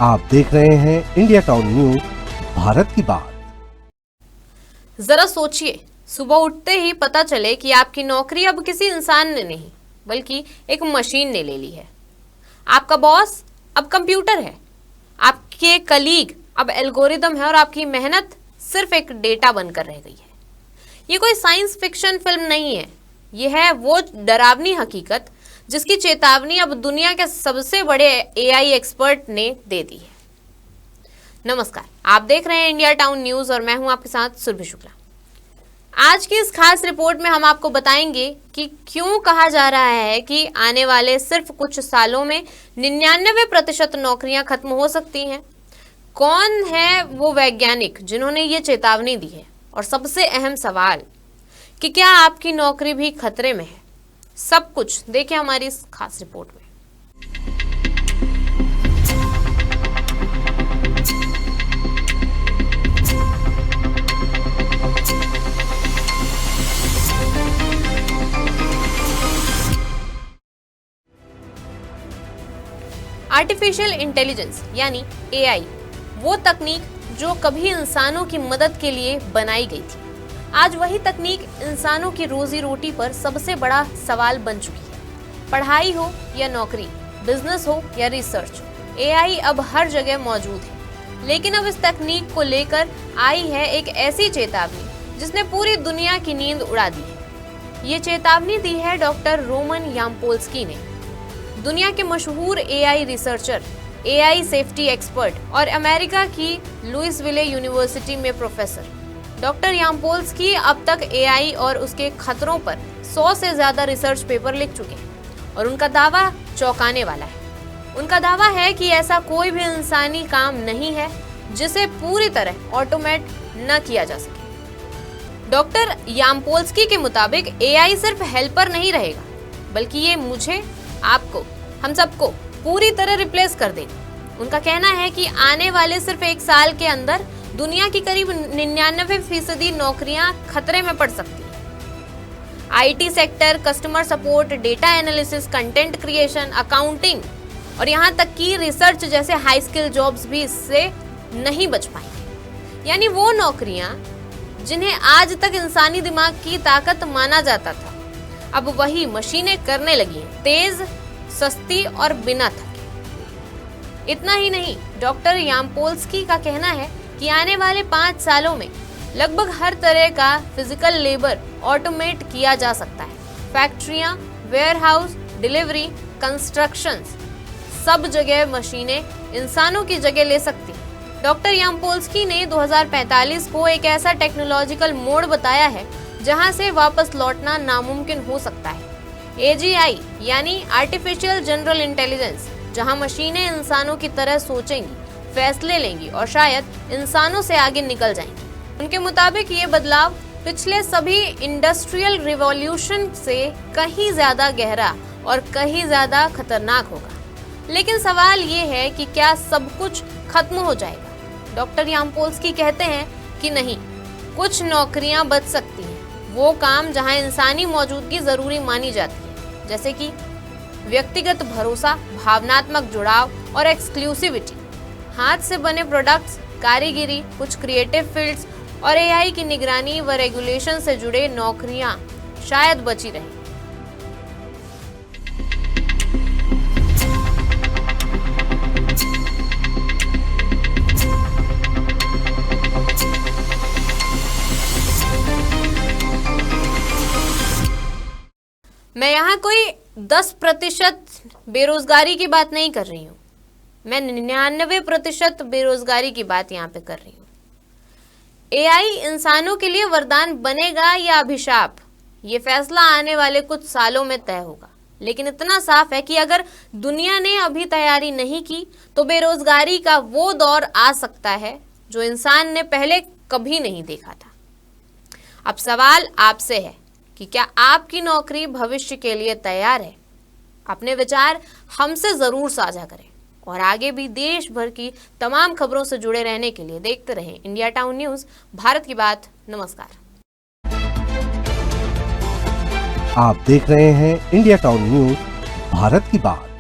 आप देख रहे हैं इंडिया टाउन न्यूज, भारत की बात। जरा सोचिए, सुबह उठते ही पता चले कि आपकी नौकरी अब किसी इंसान ने नहीं बल्कि एक मशीन ने ले ली है। आपका बॉस अब कंप्यूटर है, आपके कलीग अब एल्गोरिदम है और आपकी मेहनत सिर्फ एक डेटा बनकर रह गई है। ये कोई साइंस फिक्शन फिल्म नहीं है, ये है वो डरावनी हकीकत जिसकी चेतावनी अब दुनिया के सबसे बड़े एआई एक्सपर्ट ने दे दी है। नमस्कार, आप देख रहे हैं इंडिया टाउन न्यूज और मैं हूं आपके साथ सुरभि शुक्ला। आज की इस खास रिपोर्ट में हम आपको बताएंगे कि क्यों कहा जा रहा है कि आने वाले सिर्फ कुछ सालों में 99% नौकरियां खत्म हो सकती हैं। कौन है वो वैज्ञानिक जिन्होंने ये चेतावनी दी है, और सबसे अहम सवाल कि क्या आपकी नौकरी भी खतरे में है। सब कुछ देखिए हमारी इस खास रिपोर्ट में। आर्टिफिशियल इंटेलिजेंस यानी एआई वो तकनीक जो कभी इंसानों की मदद के लिए बनाई गई थी, आज वही तकनीक इंसानों की रोजी रोटी पर सबसे बड़ा सवाल बन चुकी है। पढ़ाई हो या नौकरी, बिजनेस हो या रिसर्च, एआई अब हर जगह मौजूद है। लेकिन अब इस तकनीक को लेकर आई है एक ऐसी चेतावनी जिसने पूरी दुनिया की नींद उड़ा दी है। ये चेतावनी दी है डॉक्टर रोमन याम्पोल्स्की ने, दुनिया के मशहूर AI researcher, AI safety expert और अमेरिका की लुइसविले यूनिवर्सिटी में प्रोफेसर। डॉक्टर याम्पोल्स्की अब तक एआई और उसके खतरों पर 100 से ज्यादा रिसर्च पेपर लिख चुके हैं और उनका दावा चौंकाने वाला है। उनका दावा है कि ऐसा कोई भी इंसानी काम नहीं है जिसे पूरी तरह ऑटोमेट न किया जा सके। डॉक्टर याम्पोल्स्की के मुताबिक एआई सिर्फ हेल्पर नहीं रहेगा, बल्कि ये मुझे, आपको, हम सबको पूरी तरह रिप्लेस कर देगा। उनका कहना है कि आने वाले सिर्फ 1 साल के अंदर दुनिया की करीब 99% नौकरियां खतरे में पड़ सकती हैं। IT sector, customer support, data analysis, content creation, accounting और यहाँ तक कि रिसर्च जैसे हाई स्किल जॉब्स भी इससे नहीं बच पाएंगे। यानी वो नौकरियां जिन्हें आज तक इंसानी दिमाग की ताकत माना जाता था, अब वही मशीनें करने लगी हैं, तेज, सस्ती और बिना थके। इतना ही नहीं, डॉक्टर याम्पोल्स्की का कहना है कि आने वाले 5 सालों में लगभग हर तरह का फिजिकल लेबर ऑटोमेट किया जा सकता है। फैक्ट्रियां, वेयरहाउस, डिलीवरी, कंस्ट्रक्शंस, सब जगह मशीनें इंसानों की जगह ले सकती हैं। डॉक्टर याम्पोल्स्की ने 2045 को एक ऐसा टेक्नोलॉजिकल मोड़ बताया है जहां से वापस लौटना नामुमकिन हो सकता है। एजीआई यानी आर्टिफिशियल जनरल इंटेलिजेंस, जहां मशीनें इंसानों की तरह सोचेंगी, फैसले लेंगी और शायद इंसानों से आगे निकल जाएंगी। उनके मुताबिक ये बदलाव पिछले सभी इंडस्ट्रियल रिवॉल्यूशन से कहीं ज्यादा गहरा और कहीं ज्यादा खतरनाक होगा। लेकिन सवाल ये है कि क्या सब कुछ खत्म हो जाएगा? डॉक्टर याम्पोल्स्की कहते हैं कि नहीं, कुछ नौकरियां बच सकती हैं। वो काम जहां इंसानी मौजूदगी जरूरी मानी जाती है, जैसे कि व्यक्तिगत भरोसा, भावनात्मक जुड़ाव और एक्सक्लूसिविटी, हाथ से बने प्रोडक्ट्स, कारीगरी, कुछ क्रिएटिव फील्ड्स और एआई की निगरानी व रेगुलेशन से जुड़े नौकरियां शायद बची रहें। मैं यहाँ कोई 10% बेरोजगारी की बात नहीं कर रही हूँ, मैं 99% बेरोजगारी की बात यहाँ पे कर रही हूँ। एआई इंसानों के लिए वरदान बनेगा या अभिशाप, ये फैसला आने वाले कुछ सालों में तय होगा। लेकिन इतना साफ है कि अगर दुनिया ने अभी तैयारी नहीं की तो बेरोजगारी का वो दौर आ सकता है जो इंसान ने पहले कभी नहीं देखा था। अब सवाल आपसे है कि क्या आपकी नौकरी भविष्य के लिए तैयार है? अपने विचार हमसे जरूर साझा करें और आगे भी देश भर की तमाम खबरों से जुड़े रहने के लिए देखते रहें इंडिया टाउन न्यूज, भारत की बात। नमस्कार। आप देख रहे हैं इंडिया टाउन न्यूज, भारत की बात।